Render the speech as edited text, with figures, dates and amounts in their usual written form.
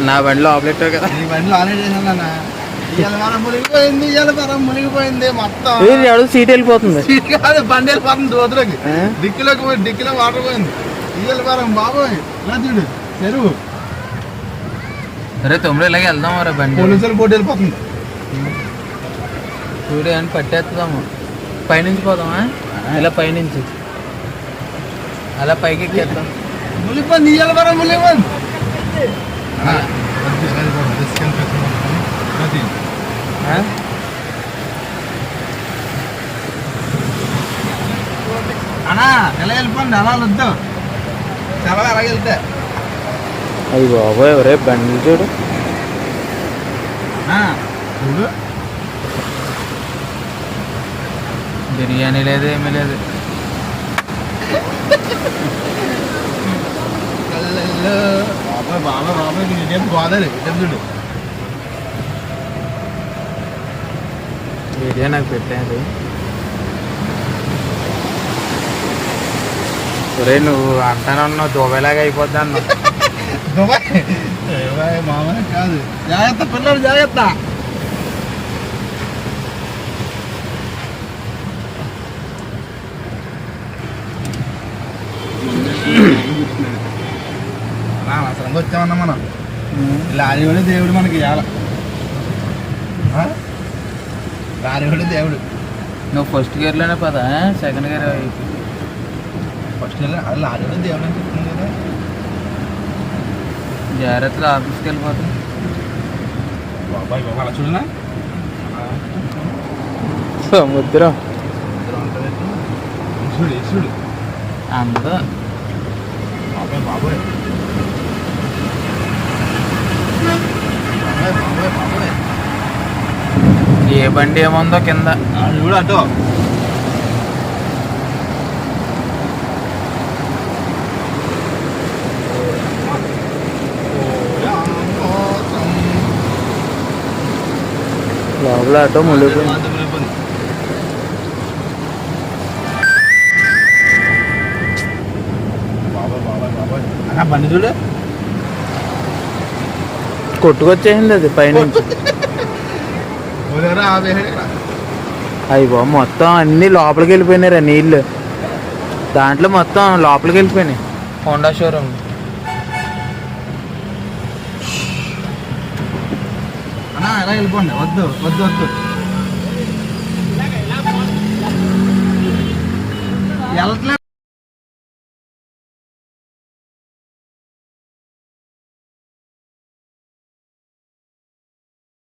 నా బండిలో ఆపరేట్ కదా. నీ బండిలో ఆల్రెడీ చేసాను. ఇవాళ మనం మునిగిపోయింది, ఇవాళ మనం మునిగిపోయింది మొత్తం. సీట్ వెళ్ళిపోతుంది. సీట్ కాదు, బండి వెళ్ళిపోతుంది దోతులకి. డిక్కిలో వాటర్ పోయింది. ఇవాళ మనం బాబోయ్ ఇలా చూడు చెరువు. అరే తొమ్మిది ఇలాగే వెళ్దాం రా బండి. పోలీసులు పోటీ వెళ్ళిపోతుంది. చూడు అని పట్టేస్తాము. పైనుంచి పోదామా? ఇలా పైనుంచి అలా పైకి ఎక్కేద్దాం. మునిగిపోయింది, ఇవాళ మనం మునిగిపోయింది. అన్నా ఎలా వెళ్ళిపోండి, అలా వద్దు. చాలా అలాగే వెళ్తే అయ్యి బాబోయ్ ఎవరే బండి చూడు. చూడు బిర్యానీ లేదు, ఏమీ లేదు. బాబాయ్ బాబాయ్ బాబాయ్ ఇదేం గోదావరి ఇదేం చూడు. వీడియో నాకు పెట్టాను. ఒరే నువ్వు అంటానన్నావు దుబాయ్లాగా అయిపోద్ది అన్నావు. దుబాయ్ మామూలు కాదు. జాగ్రత్త పిల్లలు, జాగ్రత్త. అవసరంగా వచ్చామన్నా మనం. లారీవాడే దేవుడు మనకి ఇవాళ. లారీవాడే దేవుడు. నువ్వు ఫస్ట్ గేర్లోనే పదా, సెకండ్ గేర్ ఫస్ట్ గేర్ అది లారీవాడే దేవుడు అని చెప్తుంది కదా. జాగ్రత్తలో ఆఫీస్కి వెళ్ళిపోతాం. బాబాయ్ బాబా అలా చూడనా సముద్రం. చూడు చూడు అందరూ బాబాయ్ బాబాయ్ బాబాయ్ బాబాయ్. ఏ బండి ఏముందో కింద చూడు అటో. లోపల ఆటో మునిగిపోయింది. బండి చూడు కొట్టుకొచ్చేసింది అది పైనుంచి. అయ్యి బాబు మొత్తం అన్ని లోపలికి వెళ్ళిపోయినారా నీళ్ళు. దాంట్లో మొత్తం లోపలికి వెళ్ళిపోయినాయి. Honda showroom. అన్నా ఎలా వెళ్ళిపోండి. వద్దు వద్దు వద్దు. వెళ్ళట్లేదు.